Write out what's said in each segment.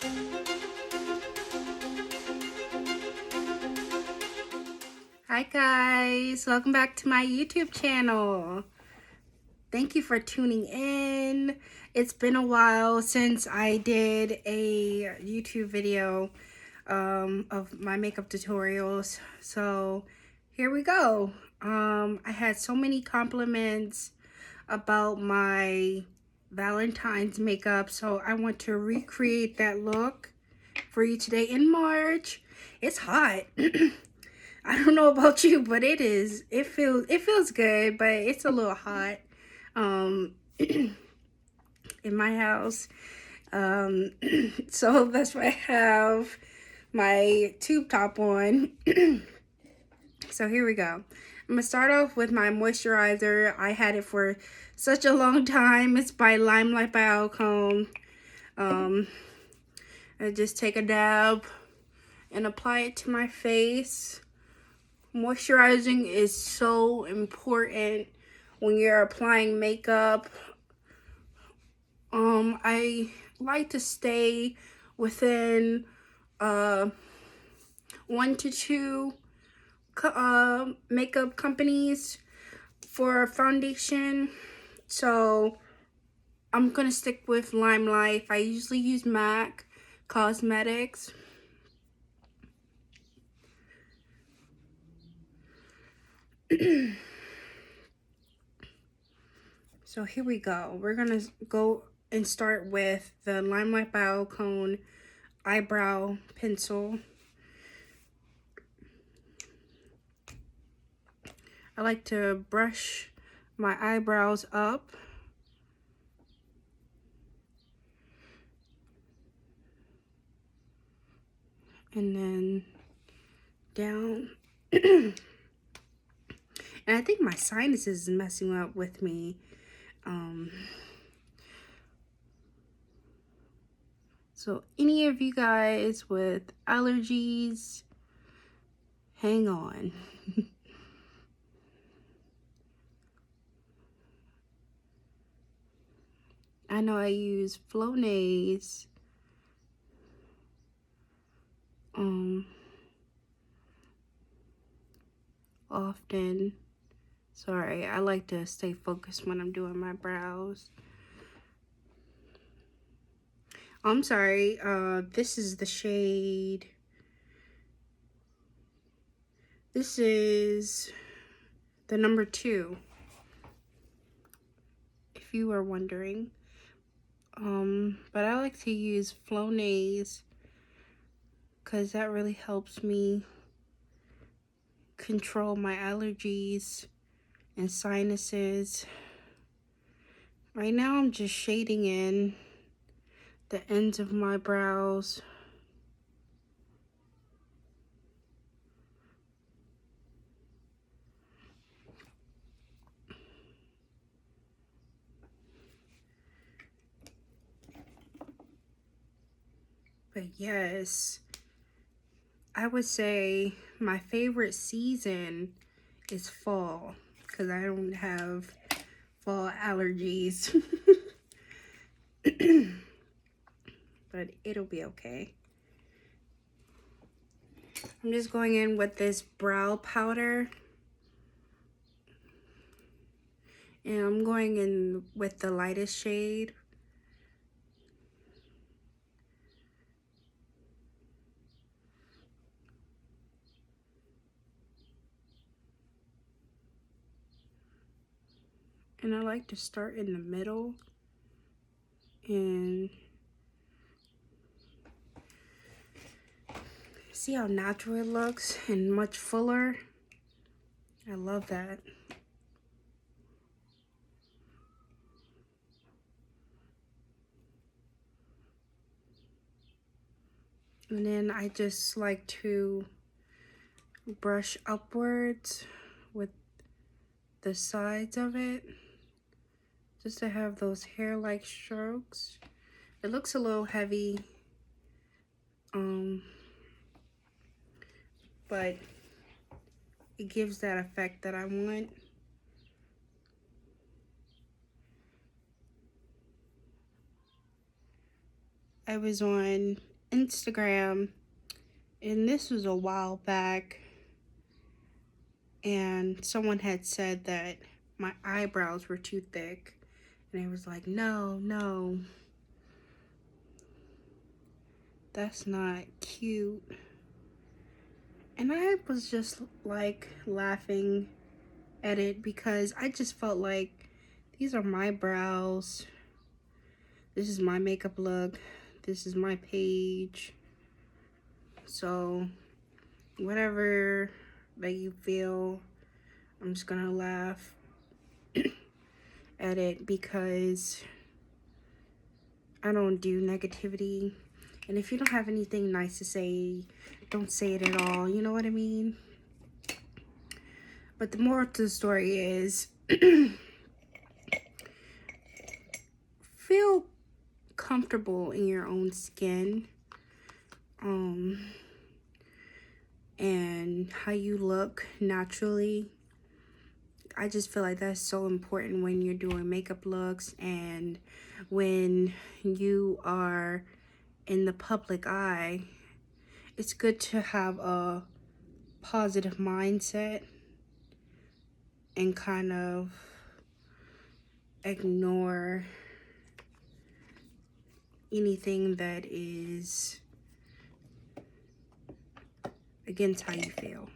Hi guys, welcome back to my YouTube channel. Thank you for tuning in. It's been a while since I did a YouTube video of my makeup tutorials. So here we go. I had so many compliments about my Valentine's makeup, so I want to recreate that look for you today in March. It's hot. I don't know about you, but it feels good, but it's a little hot in my house. So that's why I have my tube top on. So here we go. I'm gonna start off with my moisturizer. I had it for such a long time. It's by Limelight by Alcone. I just take a dab and apply it to my face. Moisturizing is so important when you're applying makeup. I like to stay within 1 to 2 makeup companies for foundation. So I'm gonna stick with Limelight. I usually use MAC Cosmetics. So here we go. We're gonna go and start with the Limelight by Alcone eyebrow pencil. I like to brush my eyebrows up. And then down. And I think my sinuses is messing up with me. So any of you guys with allergies, hang on. I know I use Flonase often. Sorry, I like to stay focused when I'm doing my brows. I'm sorry, this is the shade. This is the number 2, if you were wondering. But I like to use Flonase because that really helps me control my allergies and sinuses. Right now I'm just shading in the ends of my brows. But yes, I would say my favorite season is fall because I don't have fall allergies. But it'll be okay. I'm just going in with this brow powder. And I'm going in with the lightest shade. And I like to start in the middle and see how natural it looks and much fuller. I love that. And then I just like to brush upwards with the sides of it, just to have those hair-like strokes. It looks a little heavy, but it gives that effect that I want. I was on Instagram, and this was a while back, and someone had said that my eyebrows were too thick, and I was like, no, that's not cute. And I was just like laughing at it because I just felt like these are my brows. This is my makeup look. This is my page. So whatever that you feel, I'm just gonna laugh at it because I don't do negativity. And if you don't have anything nice to say, don't say it at all. You know what I mean? But the moral to the story is feel comfortable in your own skin. And how you look naturally. I just feel like that's so important when you're doing makeup looks and when you are in the public eye. It's good to have a positive mindset and kind of ignore anything that is against how you feel.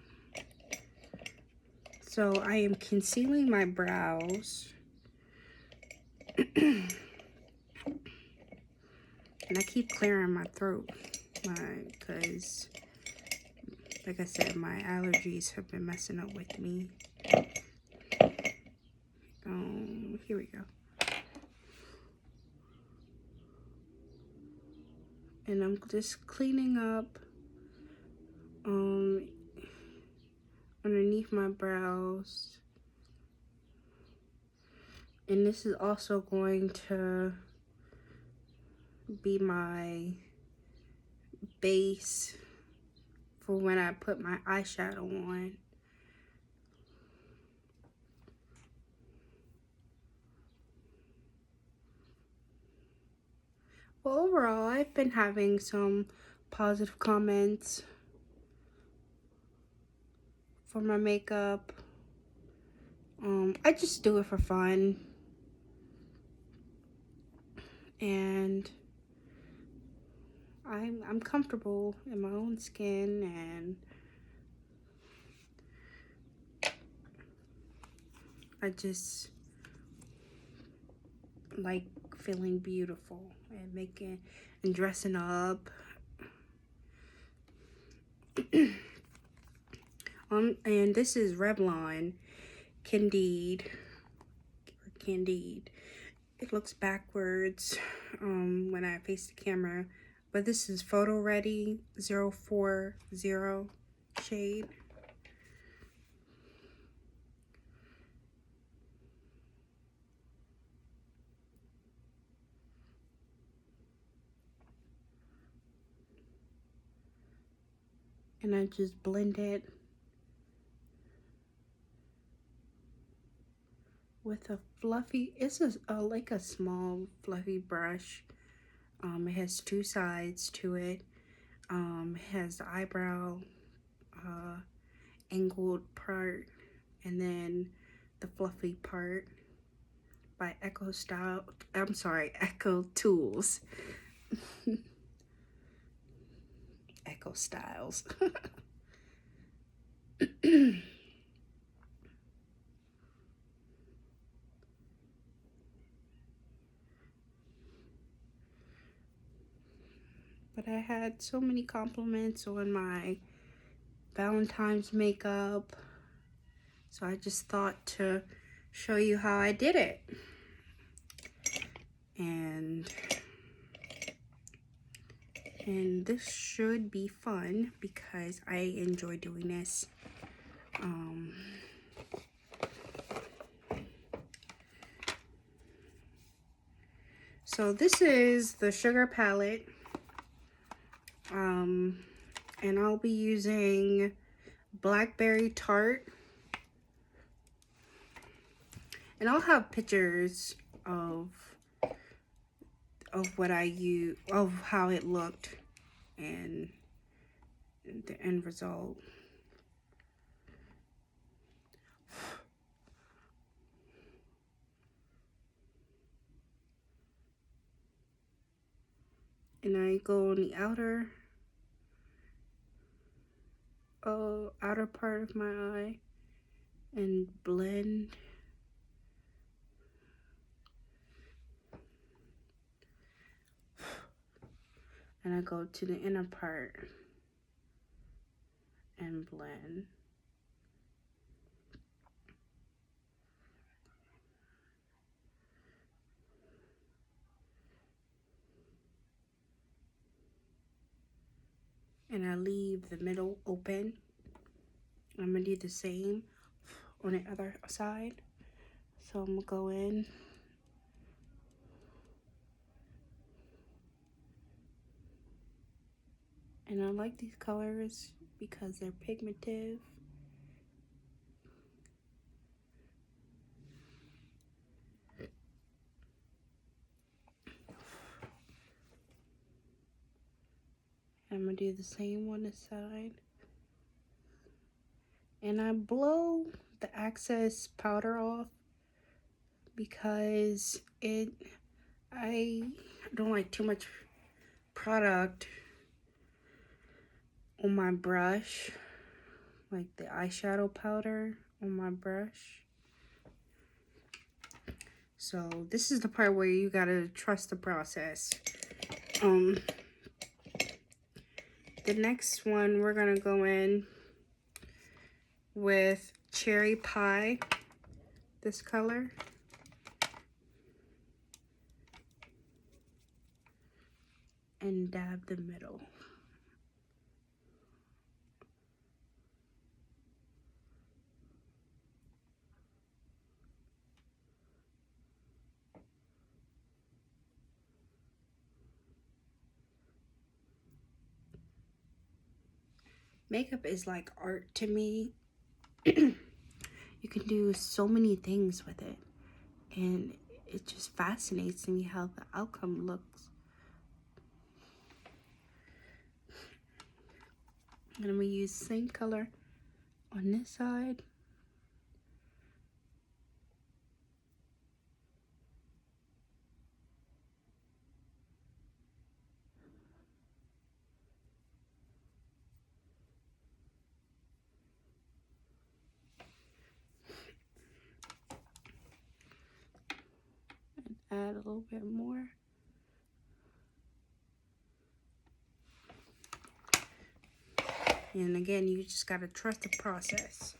So I am concealing my brows. And I keep clearing my throat because, like I said, my allergies have been messing up with me. Here we go. And I'm just cleaning up underneath my brows. And this is also going to be my base for when I put my eyeshadow on. Well, overall, I've been having some positive comments for my makeup. I just do it for fun. And I'm comfortable in my own skin, and I just like feeling beautiful and making and dressing up. And this is Revlon Candide. It looks backwards when I face the camera, but this is Photo Ready 040 shade. And I just blend it with a fluffy, it's like a small fluffy brush. It has two sides to it. It has the eyebrow angled part and then the fluffy part by Echo Tools. Echo Styles. But I had so many compliments on my Valentine's makeup, so I just thought to show you how I did it. And this should be fun because I enjoy doing this. So this is the Sugar palette. And I'll be using Blackberry Tart. And I'll have pictures of what I use, of how it looked and the end result. And I go on the outer part of my eye and blend. And I go to the inner part and blend. And I leave the middle open. I'm gonna do the same on the other side. So I'm gonna go in. And I like these colors because they're pigmented. I'm gonna do the same on this side. And I blow the excess powder off because I don't like too much product on my brush, like the eyeshadow powder on my brush. So this is the part where you gotta trust the process. The next one, we're gonna go in with Cherry Pie, this color. And dab the middle. Makeup is like art to me. You can do so many things with it, and it just fascinates me how the outcome looks. And I'm gonna use the same color on this side. And add a little bit more. And again, you just gotta trust the process.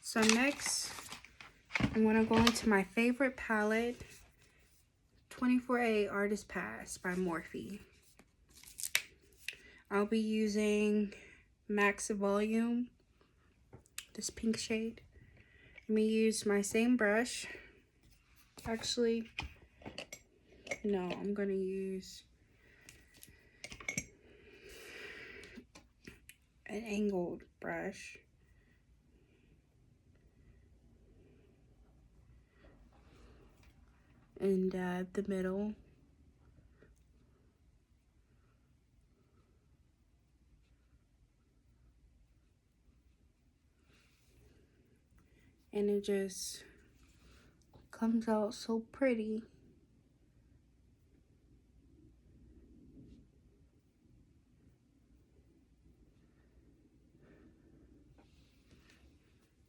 So next, I'm gonna go into my favorite palette, 24A Artist Pass by Morphe. I'll be using Max Volume, this pink shade. Let me use my same brush. Actually, no, I'm gonna use an angled brush. And dab the middle. And it just comes out so pretty.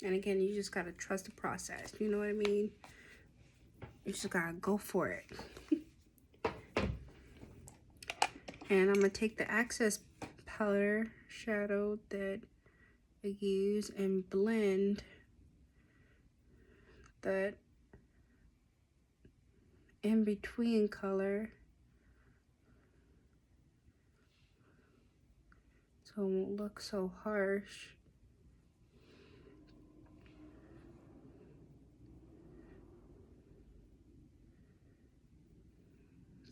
And again, you just gotta trust the process. You know what I mean? You just gotta go for it. And I'm gonna take the excess powder shadow that I use and blend that in between color so it won't look so harsh.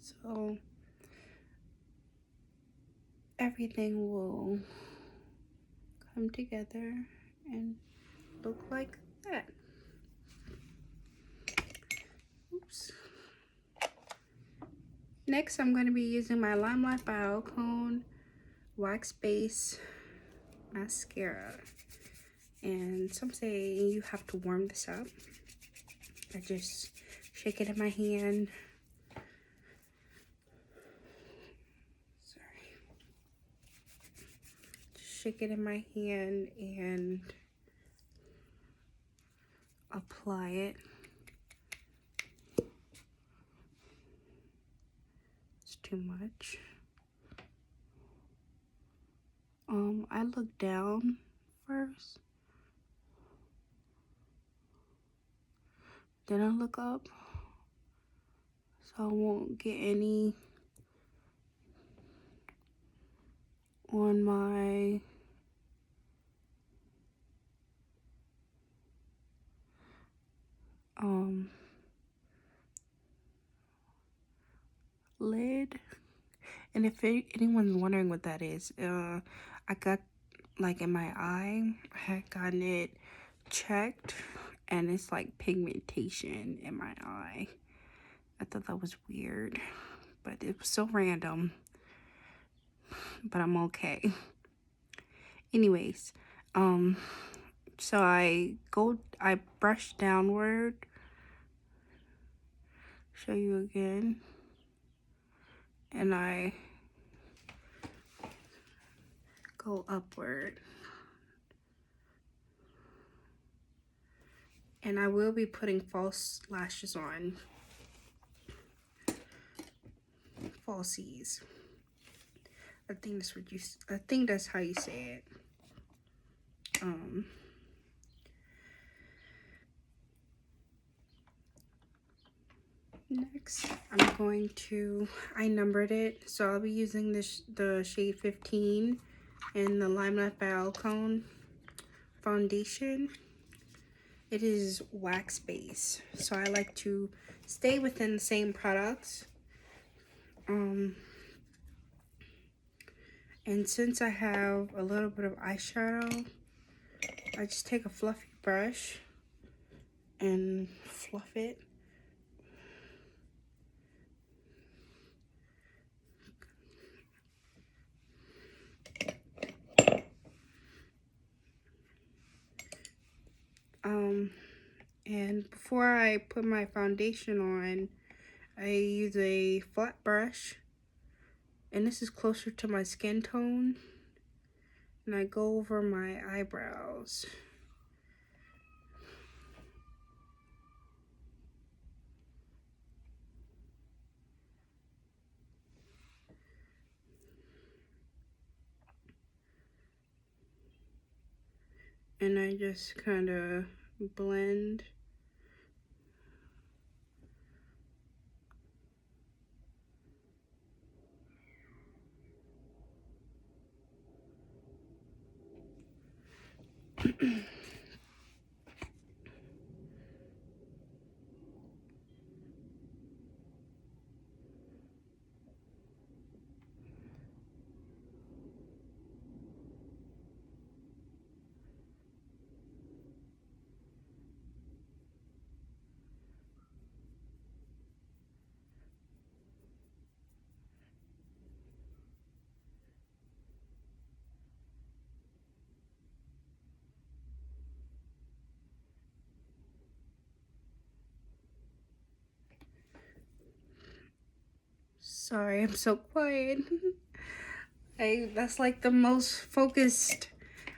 So everything will come together and look like that. Oops. Next, I'm going to be using my Limelight by Alcone Wax Base Mascara. And some say you have to warm this up. I just shake it in my hand. Sorry. Just shake it in my hand and apply it. It's too much. I look down first. Then I look up. So I won't get any on my lid. And if anyone's wondering what that is, I got like in my eye, I had gotten it checked and it's like pigmentation in my eye. I thought that was weird, but it was so random, but I'm okay. Anyways, so I brush downward, show you again, and I go upward. And I will be putting false lashes on. Falsies. I think that's what I think that's how you say it. Next, I'm going to, I numbered it, so I'll be using the shade 15 in the Limelight by Alcone foundation. It is wax base, so I like to stay within the same products. And since I have a little bit of eyeshadow, I just take a fluffy brush and fluff it. And before I put my foundation on, I use a flat brush, and this is closer to my skin tone, and I go over my eyebrows. And I just kind of blend. Sorry, I'm so quiet. That's like the most focused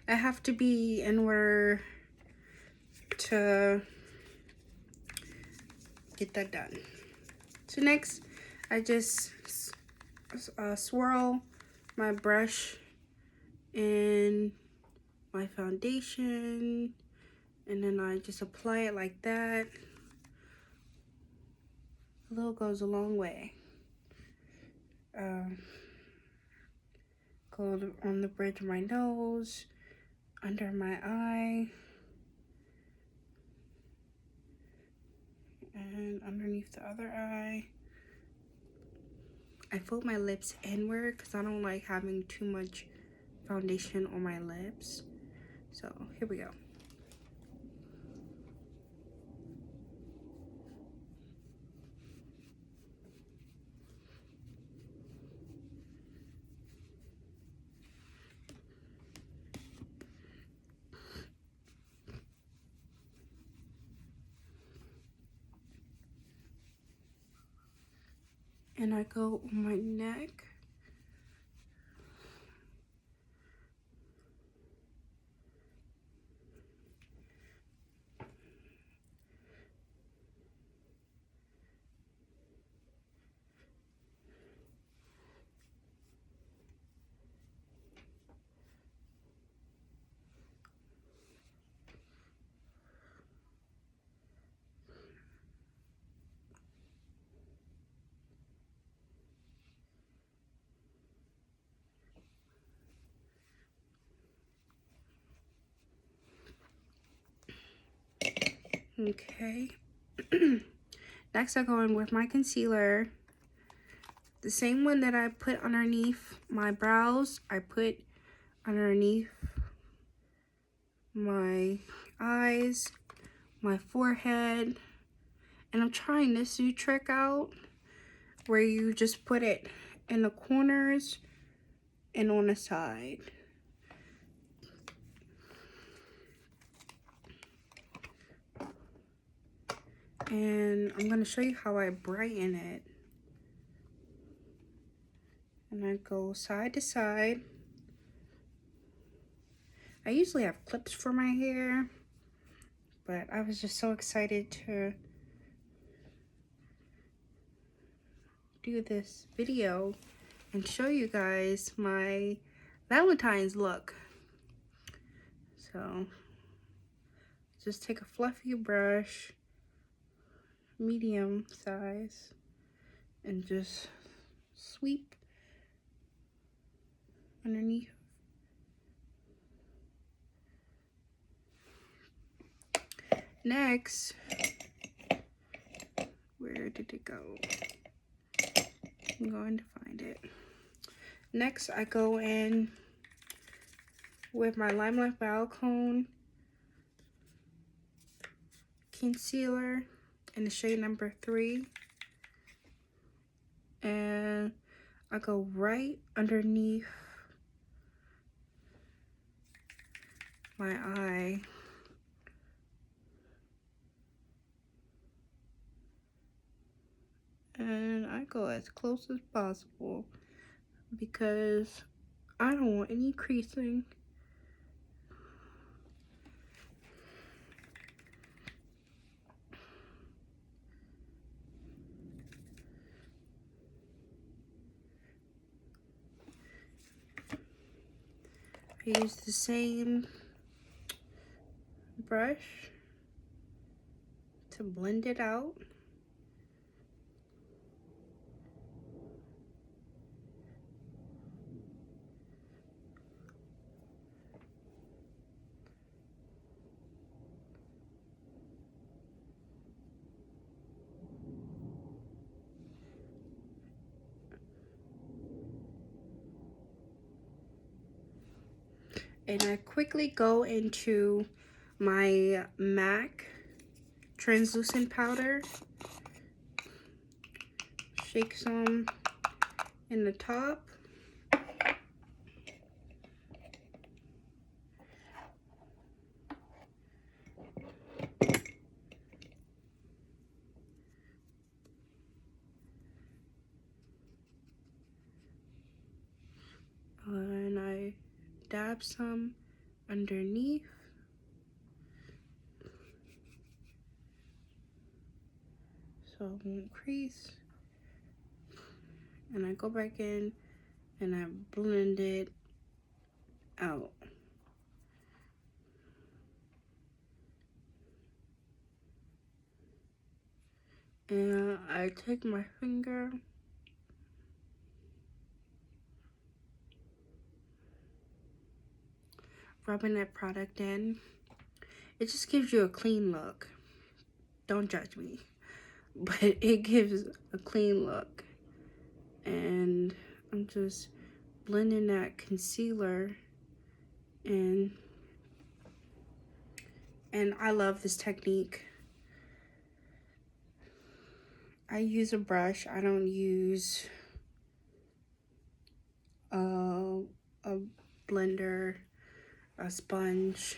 I have to be in order to get that done. So next, I just swirl my brush in my foundation, and then I just apply it like that. A little goes a long way. Go on the bridge of my nose, under my eye, and underneath the other eye. I fold my lips inward because I don't like having too much foundation on my lips. So here we go. And I go on my neck. Okay. Next I go in with my concealer. The same one that I put underneath my brows, I put underneath my eyes, my forehead. And I'm trying this new trick out where you just put it in the corners and on the side. And I'm going to show you how I brighten it. And I go side to side. I usually have clips for my hair, but I was just so excited to do this video and show you guys my Valentine's look. So just take a fluffy brush, medium size, and just sweep underneath. Next, where did it go? I'm going to find it. Next, I go in with my Limelight Brow Cone concealer in the shade number 3. And I go right underneath my eye. And I go as close as possible because I don't want any creasing. I use the same brush to blend it out. And I quickly go into my MAC translucent powder, shake some in the top, and I dab some underneath. So it won't crease. And I go back in and I blend it out. And I take my finger, rubbing that product in. It just gives you a clean look. Don't judge me. But it gives a clean look. And I'm just blending that concealer in. And I love this technique. I use a brush. I don't use a blender, a sponge.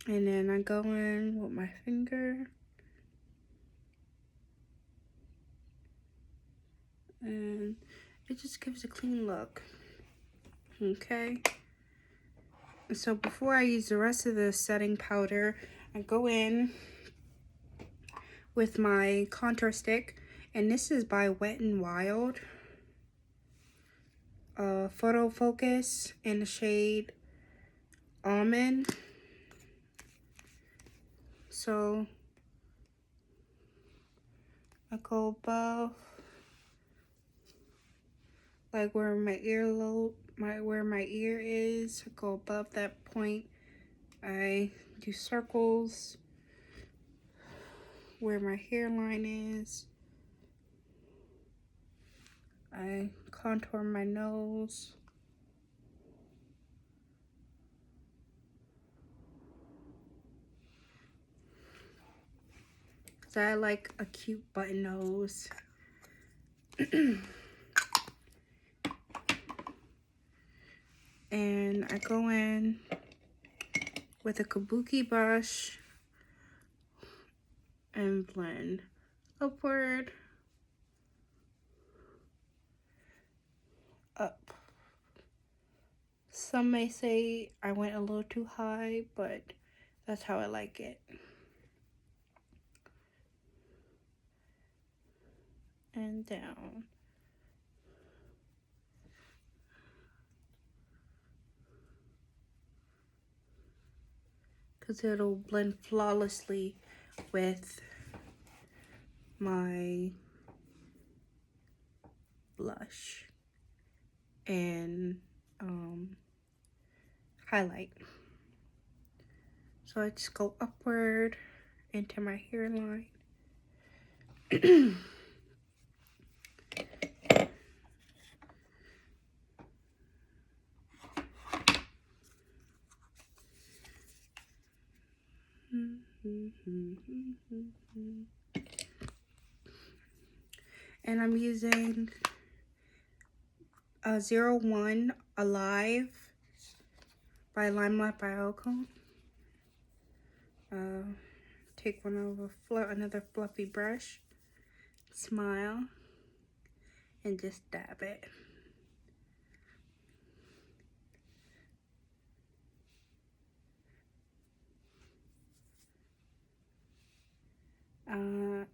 And then I go in with my finger. And it just gives a clean look. Okay. So before I use the rest of the setting powder, I go in with my contour stick. And this is by Wet n Wild. Photo Focus in the shade Almond. So I go above, like where my earlobe, where my ear is. I go above that point. I do circles where my hairline is. I contour my nose. Cause I like a cute button nose. And I go in with a kabuki brush and blend upward, up. Some may say I went a little too high, but that's how I like it. And down. Because it'll blend flawlessly with my blush and highlight. So I just go upward into my hairline. And I'm using a 01 Alive by Limelight by Alcone. Take another fluffy brush, smile, and just dab it.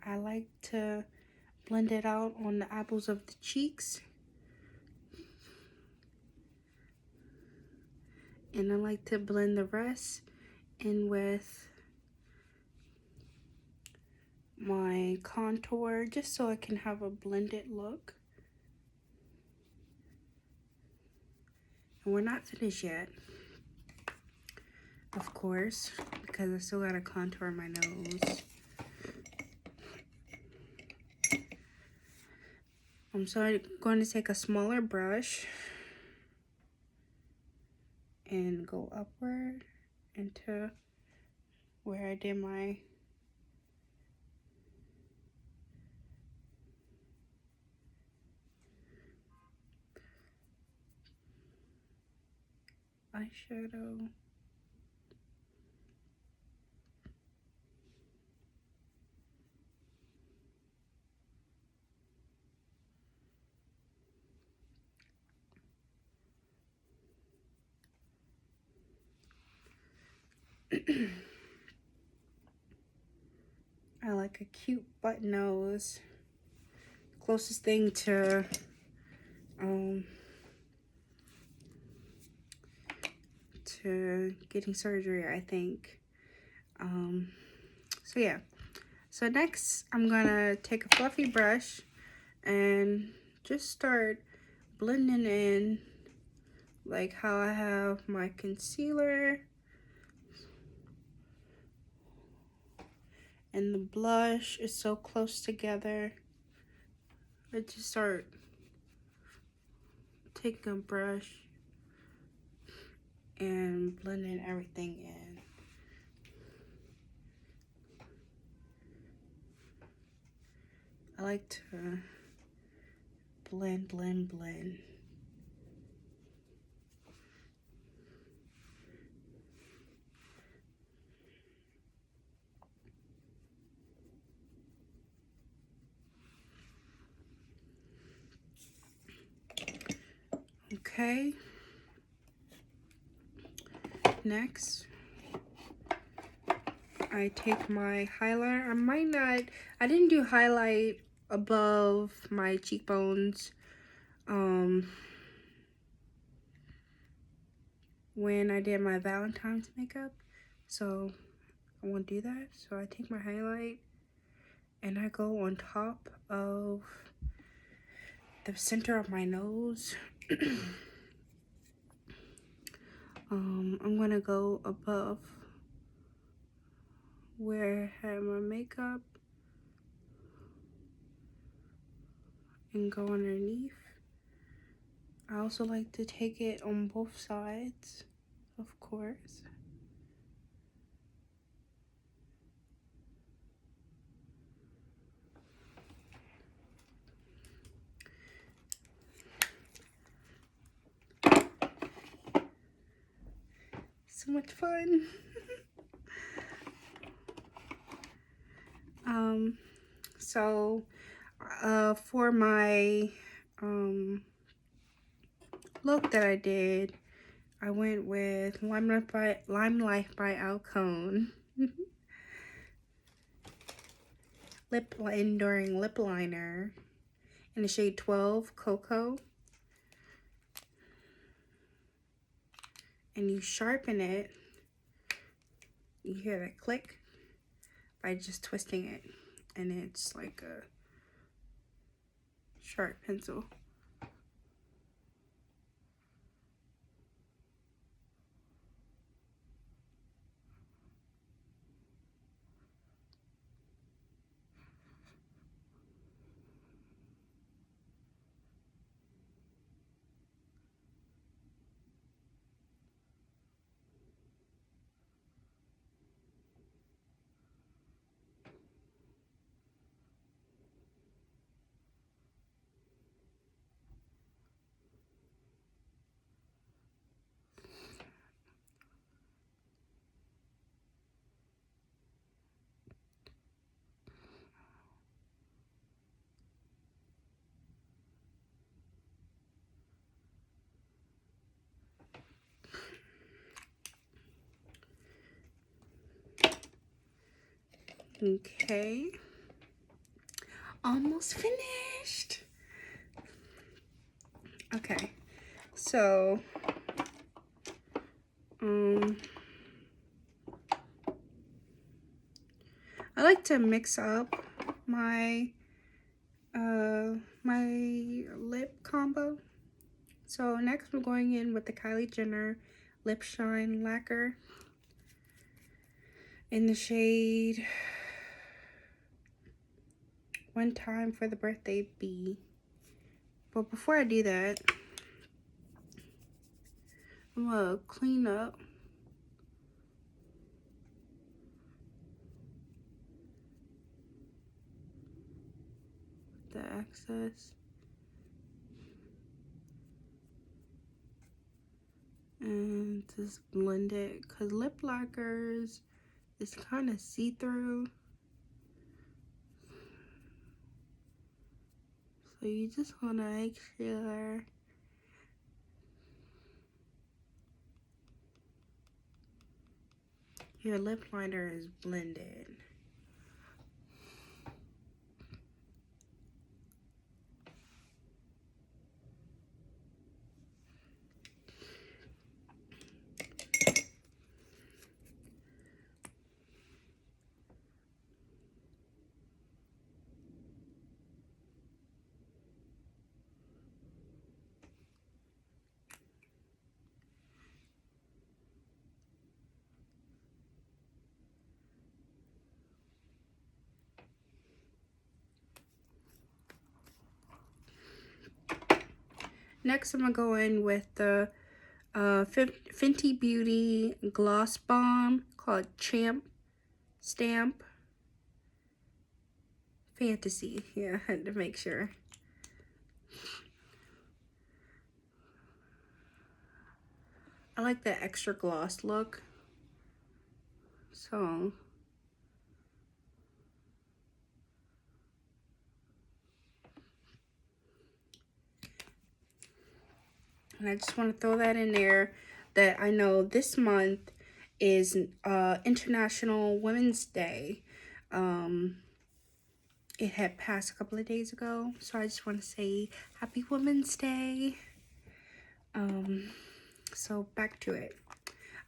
I like to blend it out on the apples of the cheeks. And I like to blend the rest in with my contour, just so I can have a blended look. And we're not finished yet, of course, because I still gotta contour my nose. So I'm going to take a smaller brush and go upward into where I did my eyeshadow. I like a cute button nose. Closest thing to getting surgery, I think. So yeah. So next, I'm gonna take a fluffy brush and just start blending in, like how I have my concealer and the blush is so close together. I just start taking a brush and blending everything in. I like to blend, blend, blend. Okay. Next, I take my highlighter. I didn't do highlight above my cheekbones when I did my Valentine's makeup, so I won't do that. So I take my highlight and I go on top of the center of my nose. I'm gonna go above where I had my makeup and go underneath. I also like to take it on both sides, of course. So much fun. So for my look that I did, I went with Limelight by Alcone lip enduring lip liner in the shade 12 Cocoa, and you sharpen it. You hear that click by just twisting it, and it's like a sharp pencil. Okay, almost finished. Okay, so I like to mix up my my lip combo. So next we're going in with the Kylie Jenner Lip Shine Lacquer in the shade One Time for the Birthday B. But before I do that, I'm gonna clean up the excess and just blend it, because lip lacquers is kind of see-through, so you just want to make sure your lip liner is blended. Next, I'm gonna go in with the Fenty Beauty Gloss Bomb called Champ Stamp Fantasy. Yeah, I had to make sure. I like the extra gloss look, so And I just want to throw that in there, that I know this month is International Women's Day. It had passed a couple of days ago, so I just want to say Happy Women's Day. So back to it.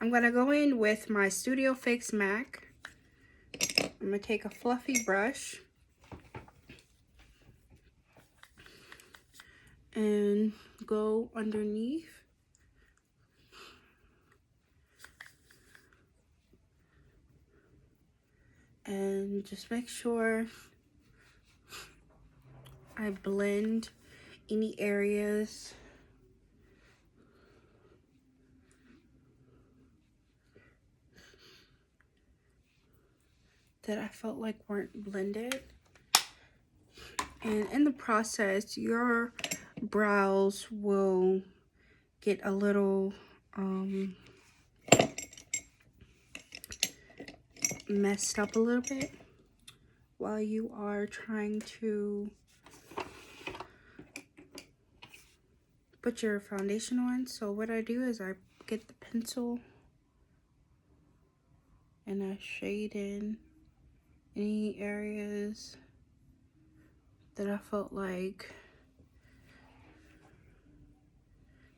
I'm going to go in with my Studio Fix MAC. I'm going to take a fluffy brush and go underneath. And just make sure I blend any areas that I felt like weren't blended. And in the process, your brows will get a little messed up a little bit while you are trying to put your foundation on. So what I do is I get the pencil and I shade in any areas that I felt like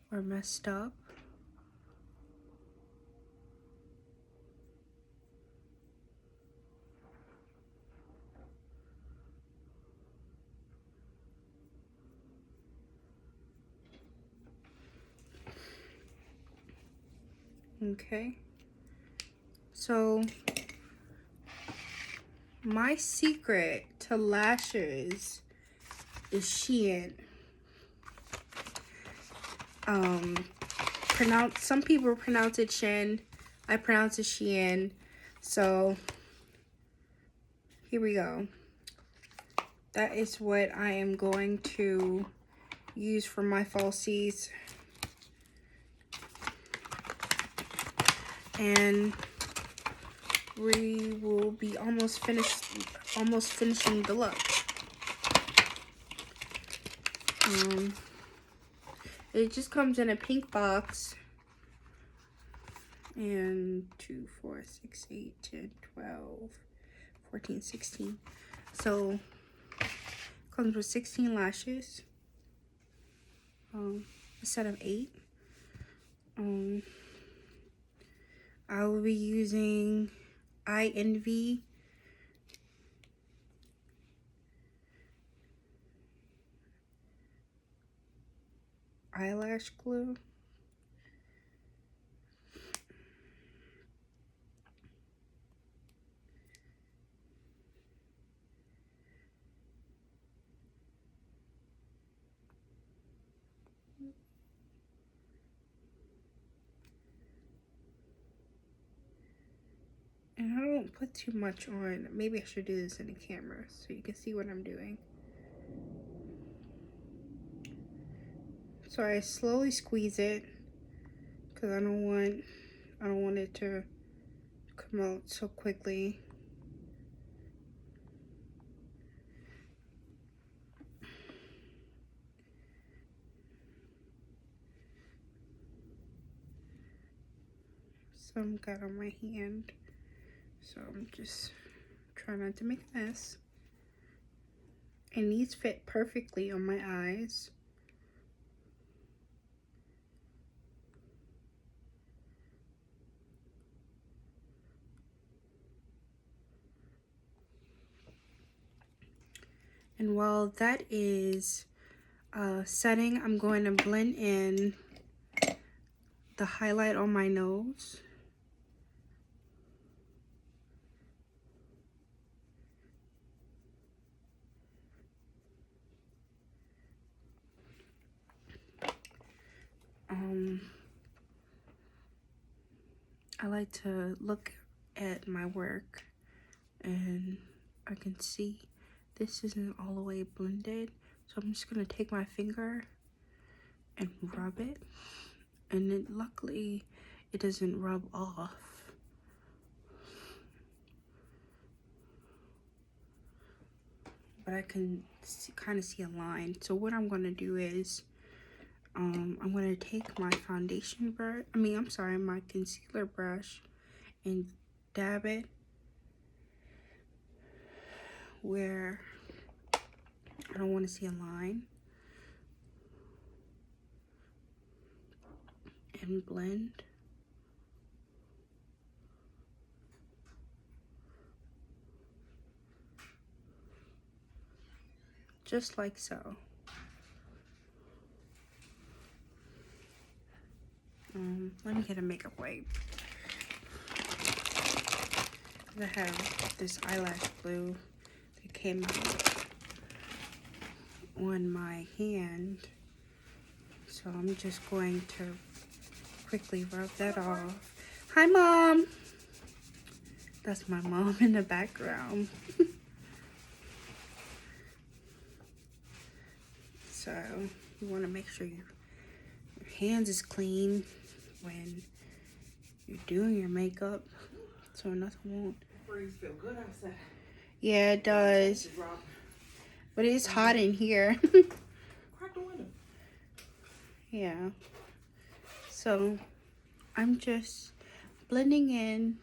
were messed up. Okay, so my secret to lashes is Shein. Some people pronounce it Shin. I pronounce it Shein. So here we go. That is what I am going to use for my falsies. And we will be almost finishing the look. It just comes in a pink box. And 2, 4, 6, 8, 10, 12, 14, 16. So it comes with 16 lashes. A set of 8. I will be using I Envy eyelash glue. And I don't put too much on. Maybe I should do this in the camera so you can see what I'm doing. So I slowly squeeze it because I don't want it to come out so quickly. Some got on my hand, so I'm just trying not to make a mess. And these fit perfectly on my eyes. And while that is setting, I'm going to blend in the highlight on my nose. I like to look at my work and I can see this isn't all the way blended. So I'm just going to take my finger and rub it. And then luckily it doesn't rub off. But I can kind of see a line. So what I'm going to do is I'm going to take my foundation brush, my concealer brush and dab it where I don't want to see a line. And blend. Just like so. Let me get a makeup wipe. I have this eyelash glue that came out on my hand. So I'm just going to quickly rub that off. Hi, Mom. That's my mom in the background. So you want to make sure your hands is clean when you're doing your makeup, so nothing won't. Breeze feel good outside. Yeah, it does. But it's hot in here. Crack the window. Yeah. So I'm just blending in.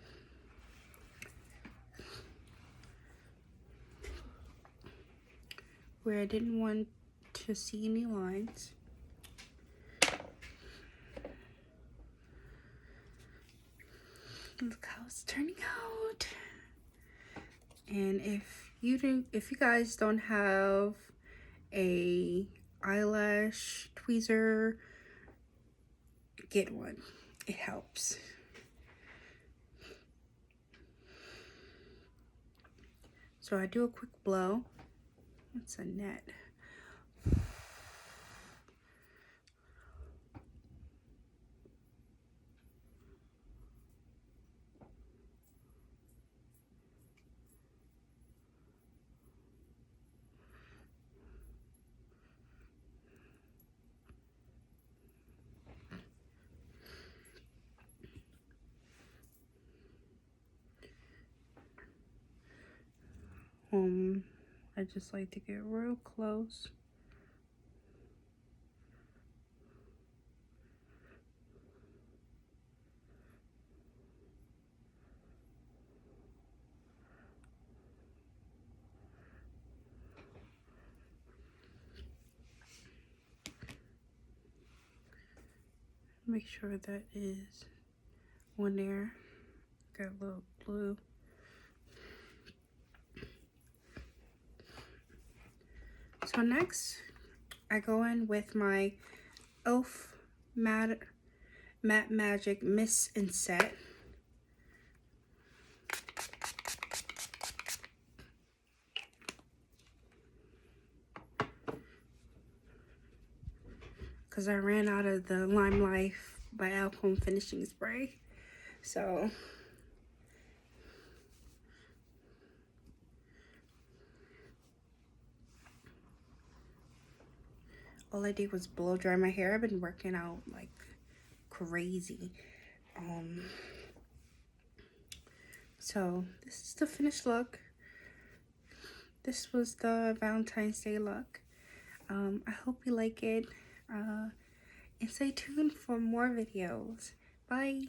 Where I didn't want to see any lines. Look how it's turning out. And if you guys don't have a eyelash tweezer, get one. It helps. So I do a quick blow. It's a net. I just like to get real close. Make sure that is on there. Got a little blue. So next, I go in with my e.l.f. Matte Magic Mist and Set. Because I ran out of the Lime Life by Alcone finishing spray. So all I did was blow dry my hair. I've been working out like crazy. So this is the finished look. This was the Valentine's Day look. I hope you like it. And stay tuned for more videos. Bye.